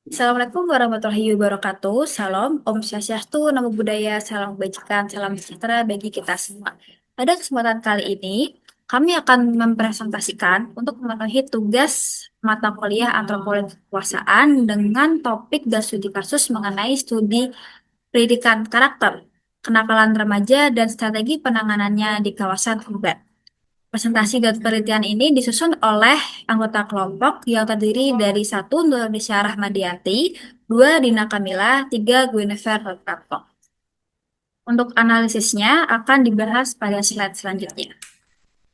Assalamualaikum warahmatullahi wabarakatuh. Salam, Om Swastiastu, Namo Buddhaya, salam kebajikan, salam sejahtera bagi kita semua. Pada kesempatan kali ini, kami akan mempresentasikan untuk memenuhi tugas mata kuliah antropologi kekuasaan dengan topik dan studi kasus mengenai studi pendidikan karakter, kenakalan remaja, dan strategi penanganannya di kawasan urban. Presentasi dan penelitian ini disusun oleh anggota kelompok yang terdiri dari satu Nurlisya Rahmadianti, dua Dina Kamila, tiga Guinevere Rotato. Untuk analisisnya akan dibahas pada slide selanjutnya.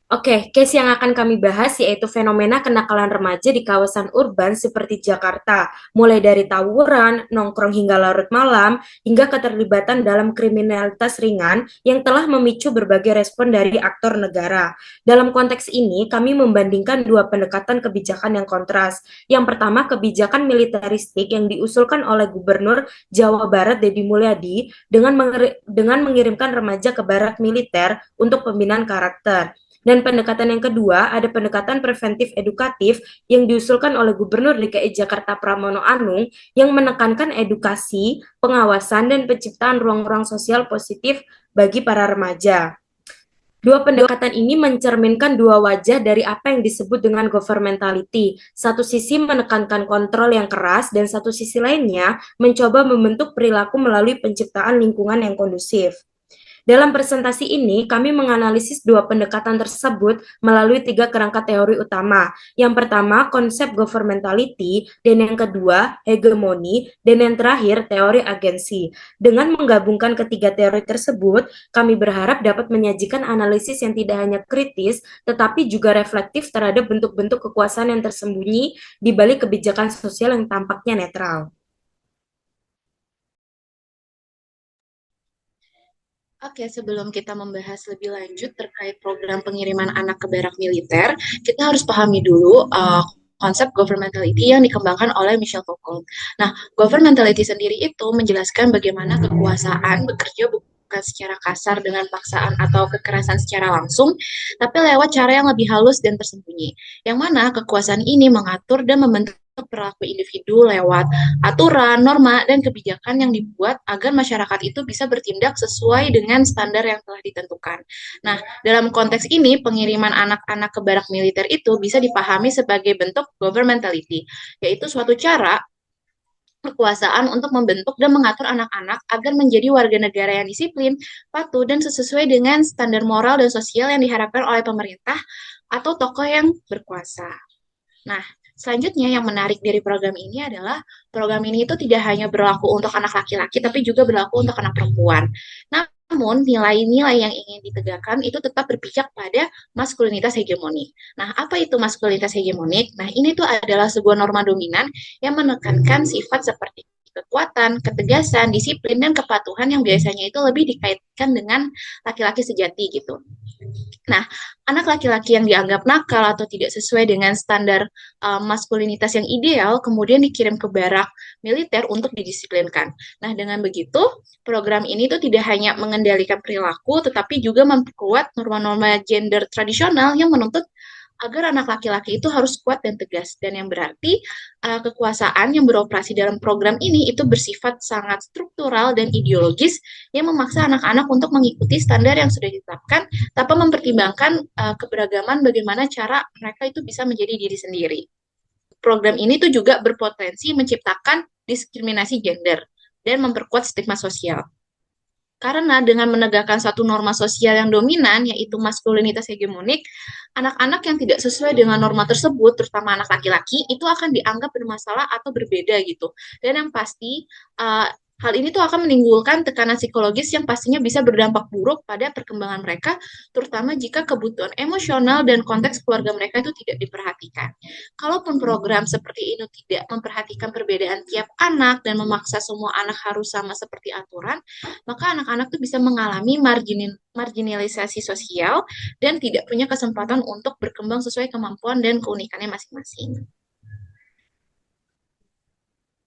Oke, case yang akan kami bahas yaitu fenomena kenakalan remaja di kawasan urban seperti Jakarta, mulai dari tawuran, nongkrong hingga larut malam, hingga keterlibatan dalam kriminalitas ringan yang telah memicu berbagai respon dari aktor negara. Dalam konteks ini, kami membandingkan dua pendekatan kebijakan yang kontras. Yang pertama, kebijakan militeristik yang diusulkan oleh Gubernur Jawa Barat Deddy Mulyadi dengan mengirimkan remaja ke barak militer untuk pembinaan karakter. Dan pendekatan yang kedua, ada pendekatan preventif edukatif yang diusulkan oleh Gubernur DKI Jakarta Pramono Anung yang menekankan edukasi, pengawasan, dan penciptaan ruang-ruang sosial positif bagi para remaja. Dua pendekatan ini mencerminkan dua wajah dari apa yang disebut dengan governmentality. Satu sisi menekankan kontrol yang keras, dan satu sisi lainnya mencoba membentuk perilaku melalui penciptaan lingkungan yang kondusif. Dalam presentasi ini, kami menganalisis dua pendekatan tersebut melalui tiga kerangka teori utama. Yang pertama, konsep governmentality, dan yang kedua, hegemoni, dan yang terakhir, teori agensi. Dengan menggabungkan ketiga teori tersebut, kami berharap dapat menyajikan analisis yang tidak hanya kritis, tetapi juga reflektif terhadap bentuk-bentuk kekuasaan yang tersembunyi di balik kebijakan sosial yang tampaknya netral. Oke, sebelum kita membahas lebih lanjut terkait program pengiriman anak ke barak militer, kita harus pahami dulu konsep governmentality yang dikembangkan oleh Michel Foucault. Nah, governmentality sendiri itu menjelaskan bagaimana kekuasaan bekerja bukan secara kasar dengan paksaan atau kekerasan secara langsung, tapi lewat cara yang lebih halus dan tersembunyi. Yang mana kekuasaan ini mengatur dan membentuk perilaku individu lewat aturan, norma, dan kebijakan yang dibuat agar masyarakat itu bisa bertindak sesuai dengan standar yang telah ditentukan. Nah, dalam konteks ini, pengiriman anak-anak ke barak militer itu bisa dipahami sebagai bentuk governmentality, yaitu suatu cara kekuasaan untuk membentuk dan mengatur anak-anak agar menjadi warga negara yang disiplin, patuh, dan sesuai dengan standar moral dan sosial yang diharapkan oleh pemerintah atau tokoh yang berkuasa. Nah, selanjutnya yang menarik dari program ini adalah program ini itu tidak hanya berlaku untuk anak laki-laki, tapi juga berlaku untuk anak perempuan. Namun, nilai-nilai yang ingin ditegakkan itu tetap berpijak pada maskulinitas hegemonik. Nah, apa itu maskulinitas hegemonik? Nah, ini tuh adalah sebuah norma dominan yang menekankan sifat seperti kekuatan, ketegasan, disiplin, dan kepatuhan yang biasanya itu lebih dikaitkan dengan laki-laki sejati gitu. Nah, anak laki-laki yang dianggap nakal atau tidak sesuai dengan standar maskulinitas yang ideal, kemudian dikirim ke barak militer untuk didisiplinkan. Nah, dengan begitu, program ini tuh tidak hanya mengendalikan perilaku, tetapi juga memperkuat norma-norma gender tradisional yang menuntut agar anak laki-laki itu harus kuat dan tegas. Dan yang berarti kekuasaan yang beroperasi dalam program ini itu bersifat sangat struktural dan ideologis yang memaksa anak-anak untuk mengikuti standar yang sudah ditetapkan tanpa mempertimbangkan keberagaman bagaimana cara mereka itu bisa menjadi diri sendiri. Program ini tuh juga berpotensi menciptakan diskriminasi gender dan memperkuat stigma sosial. Karena dengan menegakkan satu norma sosial yang dominan, yaitu maskulinitas hegemonik, anak-anak yang tidak sesuai dengan norma tersebut, terutama anak laki-laki, itu akan dianggap bermasalah atau berbeda gitu. Dan yang pasti, hal ini tuh akan menimbulkan tekanan psikologis yang pastinya bisa berdampak buruk pada perkembangan mereka, terutama jika kebutuhan emosional dan konteks keluarga mereka itu tidak diperhatikan. Kalaupun program seperti ini tidak memperhatikan perbedaan tiap anak dan memaksa semua anak harus sama seperti aturan, maka anak-anak tuh bisa mengalami marginalisasi sosial dan tidak punya kesempatan untuk berkembang sesuai kemampuan dan keunikannya masing-masing.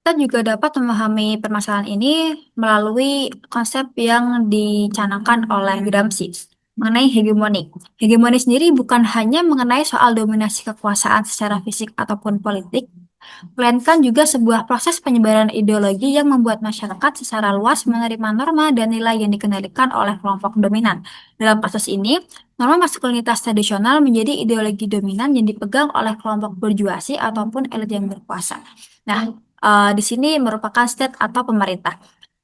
Kita juga dapat memahami permasalahan ini melalui konsep yang dicanangkan oleh Gramsci mengenai hegemonik. Hegemoni sendiri bukan hanya mengenai soal dominasi kekuasaan secara fisik ataupun politik, melainkan juga sebuah proses penyebaran ideologi yang membuat masyarakat secara luas menerima norma dan nilai yang dikendalikan oleh kelompok dominan. Dalam proses ini, norma maskulinitas tradisional menjadi ideologi dominan yang dipegang oleh kelompok berjuasi ataupun elit yang berkuasa. Nah, di sini merupakan state atau pemerintah.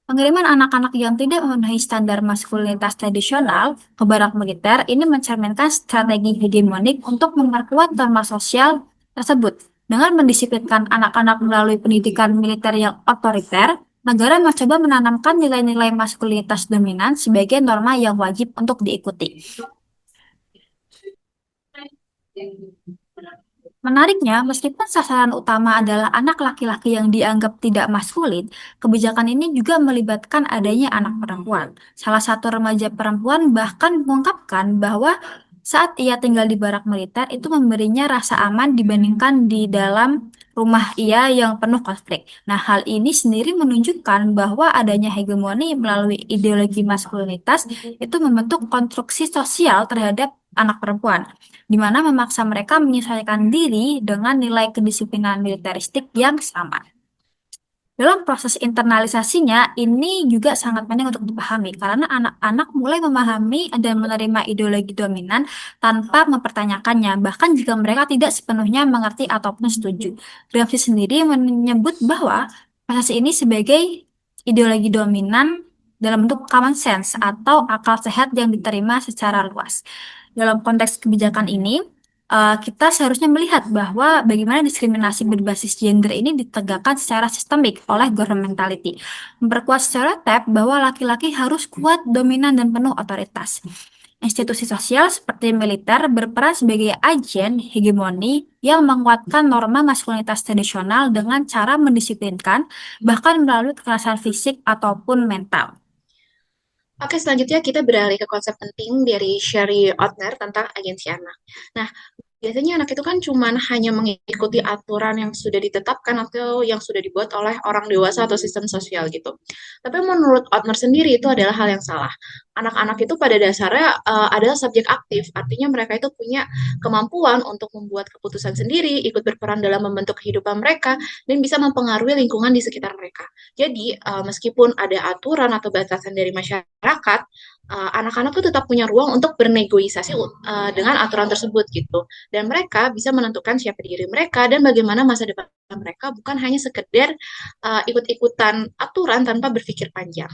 Pengiriman anak-anak yang tidak memenuhi standar maskulinitas tradisional ke barak militer ini mencerminkan strategi hegemonik untuk memperkuat norma sosial tersebut. Dengan mendisiplinkan anak-anak melalui pendidikan militer yang otoriter, negara mencoba menanamkan nilai-nilai maskulinitas dominan sebagai norma yang wajib untuk diikuti. Menariknya, meskipun sasaran utama adalah anak laki-laki yang dianggap tidak maskulin, kebijakan ini juga melibatkan adanya anak perempuan. Salah satu remaja perempuan bahkan mengungkapkan bahwa saat ia tinggal di barak militer itu memberinya rasa aman dibandingkan di dalam rumah ia yang penuh konflik. Nah, hal ini sendiri menunjukkan bahwa adanya hegemoni melalui ideologi maskulinitas itu membentuk konstruksi sosial terhadap anak perempuan, di mana memaksa mereka menyesuaikan diri dengan nilai kedisiplinan militeristik yang sama. Dalam proses internalisasinya, ini juga sangat penting untuk dipahami, karena anak-anak mulai memahami dan menerima ideologi dominan tanpa mempertanyakannya, bahkan jika mereka tidak sepenuhnya mengerti ataupun setuju. Gramsci sendiri menyebut bahwa proses ini sebagai ideologi dominan dalam bentuk common sense atau akal sehat yang diterima secara luas. Dalam konteks kebijakan ini, kita seharusnya melihat bahwa bagaimana diskriminasi berbasis gender ini ditegakkan secara sistemik oleh governmentality, memperkuat stereotip bahwa laki-laki harus kuat, dominan, dan penuh otoritas. Institusi sosial seperti militer berperan sebagai agen hegemoni yang menguatkan norma maskulinitas tradisional dengan cara mendisiplinkan, bahkan melalui kekerasan fisik ataupun mental. Oke, selanjutnya kita beralih ke konsep penting dari Sherry Otner tentang agensi anak. Nah, biasanya anak itu kan cuman hanya mengikuti aturan yang sudah ditetapkan atau yang sudah dibuat oleh orang dewasa atau sistem sosial gitu. Tapi menurut Otner sendiri itu adalah hal yang salah. Anak-anak itu pada dasarnya adalah subjek aktif, artinya mereka itu punya kemampuan untuk membuat keputusan sendiri, ikut berperan dalam membentuk kehidupan mereka, dan bisa mempengaruhi lingkungan di sekitar mereka. Jadi, meskipun ada aturan atau batasan dari masyarakat, anak-anak tuh tetap punya ruang untuk bernegosiasi dengan aturan tersebut gitu. Dan mereka bisa menentukan siapa diri mereka dan bagaimana masa depan mereka, bukan hanya sekedar ikut-ikutan aturan tanpa berpikir panjang.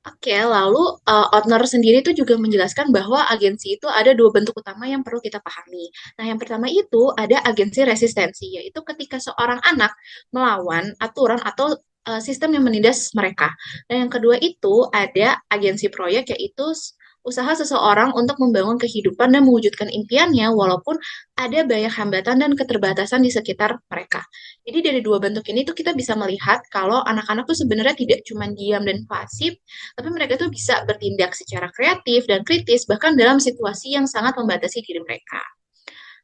Oke, lalu Otner sendiri itu juga menjelaskan bahwa agensi itu ada dua bentuk utama yang perlu kita pahami. Nah, yang pertama itu ada agensi resistensi, yaitu ketika seorang anak melawan aturan atau sistem yang menindas mereka. Dan yang kedua itu ada agensi proyek, yaitu usaha seseorang untuk membangun kehidupan dan mewujudkan impiannya walaupun ada banyak hambatan dan keterbatasan di sekitar mereka. Jadi dari dua bentuk ini tuh kita bisa melihat kalau anak-anak tuh sebenarnya tidak cuma diam dan pasif, tapi mereka tuh bisa bertindak secara kreatif dan kritis bahkan dalam situasi yang sangat membatasi diri mereka.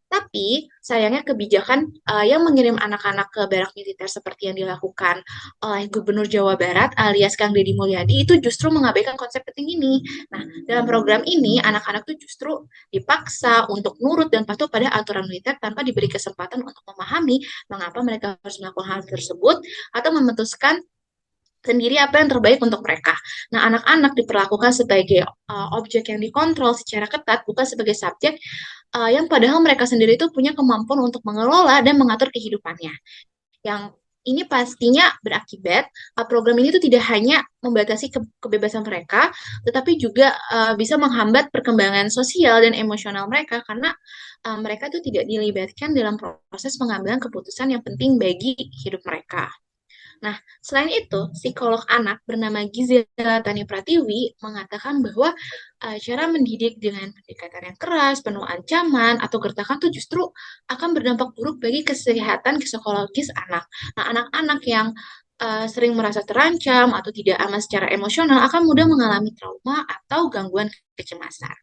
Tapi sayangnya kebijakan yang mengirim anak-anak ke barak militer seperti yang dilakukan oleh Gubernur Jawa Barat alias Kang Deddy Mulyadi itu justru mengabaikan konsep penting ini. Nah, dalam program ini anak-anak tuh justru dipaksa untuk nurut dan patuh pada aturan militer tanpa diberi kesempatan untuk memahami mengapa mereka harus melakukan hal tersebut atau memutuskan sendiri apa yang terbaik untuk mereka. Nah, anak-anak diperlakukan sebagai objek yang dikontrol secara ketat, bukan sebagai subjek yang padahal mereka sendiri itu punya kemampuan untuk mengelola dan mengatur kehidupannya. Yang ini pastinya berakibat program ini tuh tidak hanya membatasi kebebasan mereka, tetapi juga bisa menghambat perkembangan sosial dan emosional mereka karena mereka tuh tidak dilibatkan dalam proses pengambilan keputusan yang penting bagi hidup mereka. Nah, selain itu, psikolog anak bernama Gizela Tani Pratiwi mengatakan bahwa cara mendidik dengan pendekatan yang keras, penuh ancaman, atau gertakan itu justru akan berdampak buruk bagi kesehatan psikologis anak. Nah, anak-anak yang sering merasa terancam atau tidak aman secara emosional akan mudah mengalami trauma atau gangguan kecemasan.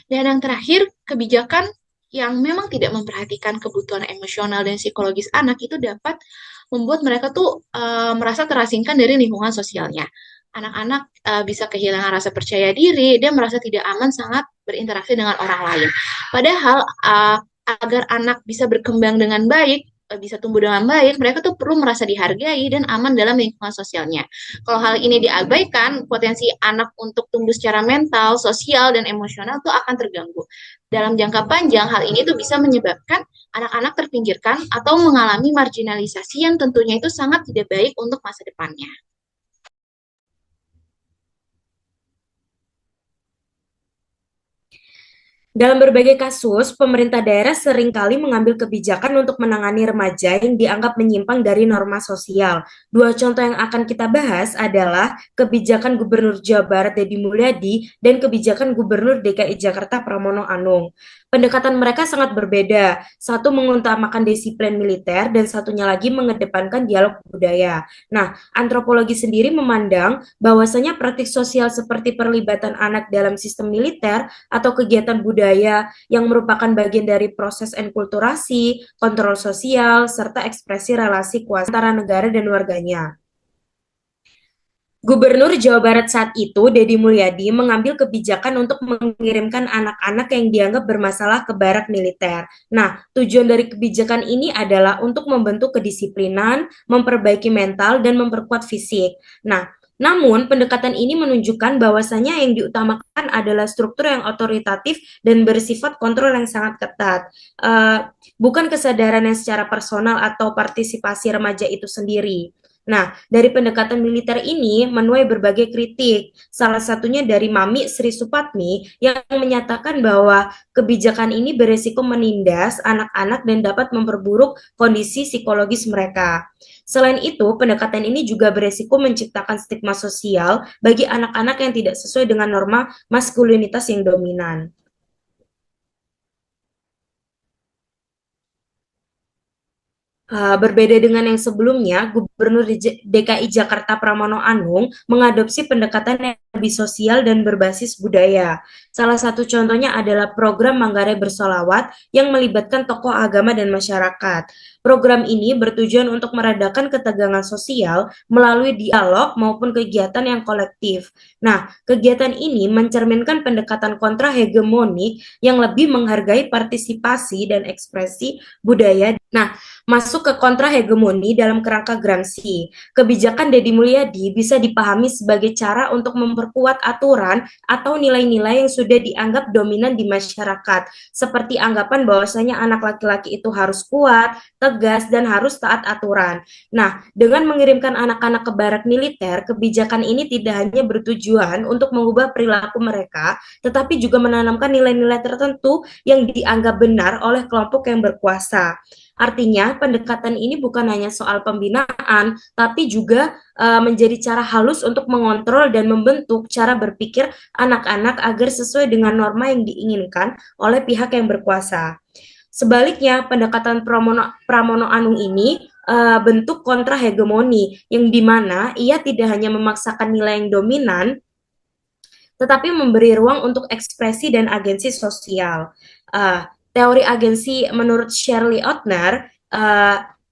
Dan yang terakhir, kebijakan yang memang tidak memperhatikan kebutuhan emosional dan psikologis anak itu dapat membuat mereka tuh merasa terasingkan dari lingkungan sosialnya. Anak-anak bisa kehilangan rasa percaya diri dan merasa tidak aman sangat berinteraksi dengan orang lain. Padahal agar anak bisa berkembang dengan baik, bisa tumbuh dengan baik, mereka tuh perlu merasa dihargai dan aman dalam lingkungan sosialnya. Kalau hal ini diabaikan, potensi anak untuk tumbuh secara mental, sosial, dan emosional tuh akan terganggu. Dalam jangka panjang, hal ini tuh bisa menyebabkan anak-anak terpinggirkan atau mengalami marginalisasi yang tentunya itu sangat tidak baik untuk masa depannya. Dalam berbagai kasus, pemerintah daerah seringkali mengambil kebijakan untuk menangani remaja yang dianggap menyimpang dari norma sosial. Dua contoh yang akan kita bahas adalah kebijakan Gubernur Jawa Barat Deddy Mulyadi dan kebijakan Gubernur DKI Jakarta Pramono Anung. Pendekatan mereka sangat berbeda. Satu mengutamakan disiplin militer dan satunya lagi mengedepankan dialog budaya. Nah, antropologi sendiri memandang bahwasanya praktik sosial seperti perlibatan anak dalam sistem militer atau kegiatan budaya yang merupakan bagian dari proses enkulturasi, kontrol sosial, serta ekspresi relasi kuasa antara negara dan warganya. Gubernur Jawa Barat saat itu, Deddy Mulyadi, mengambil kebijakan untuk mengirimkan anak-anak yang dianggap bermasalah ke barak militer. Nah, tujuan dari kebijakan ini adalah untuk membentuk kedisiplinan, memperbaiki mental, dan memperkuat fisik. Nah, namun pendekatan ini menunjukkan bahwasanya yang diutamakan adalah struktur yang otoritatif dan bersifat kontrol yang sangat ketat. Bukan kesadaran yang secara personal atau partisipasi remaja itu sendiri. Nah, dari pendekatan militer ini menuai berbagai kritik. Salah satunya dari Mami Sri Supatmi yang menyatakan bahwa kebijakan ini beresiko menindas anak-anak dan dapat memperburuk kondisi psikologis mereka. Selain itu, pendekatan ini juga beresiko menciptakan stigma sosial bagi anak-anak yang tidak sesuai dengan norma maskulinitas yang dominan. Berbeda dengan yang sebelumnya, Gubernur DKI Jakarta Pramono Anung mengadopsi pendekatan yang lebih sosial dan berbasis budaya. Salah satu contohnya adalah program Manggarai Bersolawat yang melibatkan tokoh agama dan masyarakat. Program ini bertujuan untuk meredakan ketegangan sosial melalui dialog maupun kegiatan yang kolektif. Nah, kegiatan ini mencerminkan pendekatan kontra hegemonik yang lebih menghargai partisipasi dan ekspresi budaya. Nah, masuk ke kontra hegemoni dalam kerangka Gramsci. Kebijakan Deddy Mulyadi bisa dipahami sebagai cara untuk memperkuat aturan atau nilai-nilai yang sudah dianggap dominan di masyarakat, seperti anggapan bahwasanya anak laki-laki itu harus kuat, tegas, dan harus taat aturan. Nah, dengan mengirimkan anak-anak ke barak militer, kebijakan ini tidak hanya bertujuan untuk mengubah perilaku mereka, tetapi juga menanamkan nilai-nilai tertentu yang dianggap benar oleh kelompok yang berkuasa. Artinya, pendekatan ini bukan hanya soal pembinaan, tapi juga menjadi cara halus untuk mengontrol dan membentuk cara berpikir anak-anak agar sesuai dengan norma yang diinginkan oleh pihak yang berkuasa. Sebaliknya, pendekatan Pramono Anung ini bentuk kontra hegemoni, yang dimana ia tidak hanya memaksakan nilai yang dominan, tetapi memberi ruang untuk ekspresi dan agensi sosial. Teori agensi menurut Shirley Otner,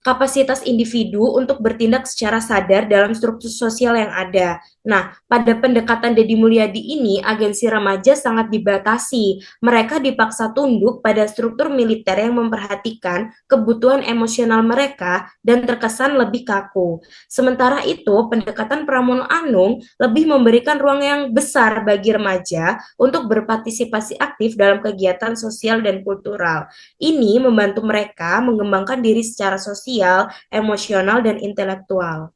kapasitas individu untuk bertindak secara sadar dalam struktur sosial yang ada. Nah, pada pendekatan Deddy Mulyadi ini, agensi remaja sangat dibatasi. Mereka dipaksa tunduk pada struktur militer yang memperhatikan kebutuhan emosional mereka dan terkesan lebih kaku. Sementara itu, pendekatan Pramono Anung lebih memberikan ruang yang besar bagi remaja untuk berpartisipasi aktif dalam kegiatan sosial dan kultural. Ini membantu mereka mengembangkan diri secara sosial, emosional, dan intelektual.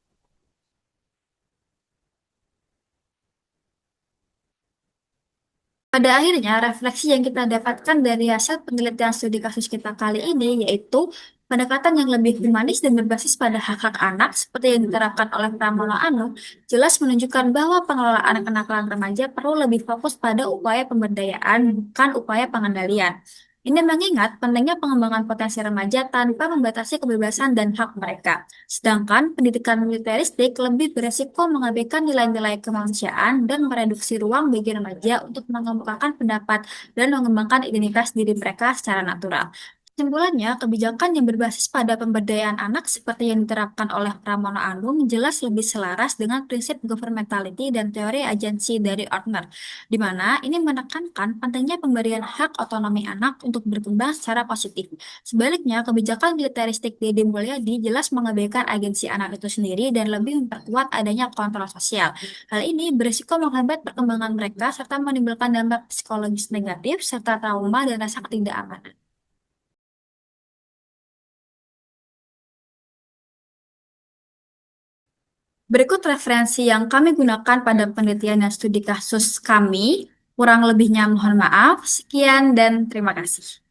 Pada akhirnya, refleksi yang kita dapatkan dari hasil penelitian studi kasus kita kali ini yaitu pendekatan yang lebih humanis dan berbasis pada hak-hak anak seperti yang diterapkan oleh Pramono Anung jelas menunjukkan bahwa pengelolaan kenakalan remaja perlu lebih fokus pada upaya pemberdayaan, bukan upaya pengendalian. Ini mengingat pentingnya pengembangan potensi remaja tanpa membatasi kebebasan dan hak mereka. Sedangkan pendidikan militeristik lebih beresiko mengabaikan nilai-nilai kemanusiaan dan mereduksi ruang bagi remaja untuk mengemukakan pendapat dan mengembangkan identitas diri mereka secara natural. Kesimpulannya, kebijakan yang berbasis pada pemberdayaan anak seperti yang diterapkan oleh Pramono Anung jelas lebih selaras dengan prinsip governmentality dan teori agensi dari Ortner, di mana ini menekankan pentingnya pemberian hak otonomi anak untuk berkembang secara positif. Sebaliknya, kebijakan militeristik Deddy Mulyadi jelas mengabaikan agensi anak itu sendiri dan lebih memperkuat adanya kontrol sosial. Hal ini berisiko menghambat perkembangan mereka serta menimbulkan dampak psikologis negatif serta trauma dan rasa ketidakamanan. Berikut referensi yang kami gunakan pada penelitian dan studi kasus kami. Kurang lebihnya mohon maaf. Sekian dan terima kasih.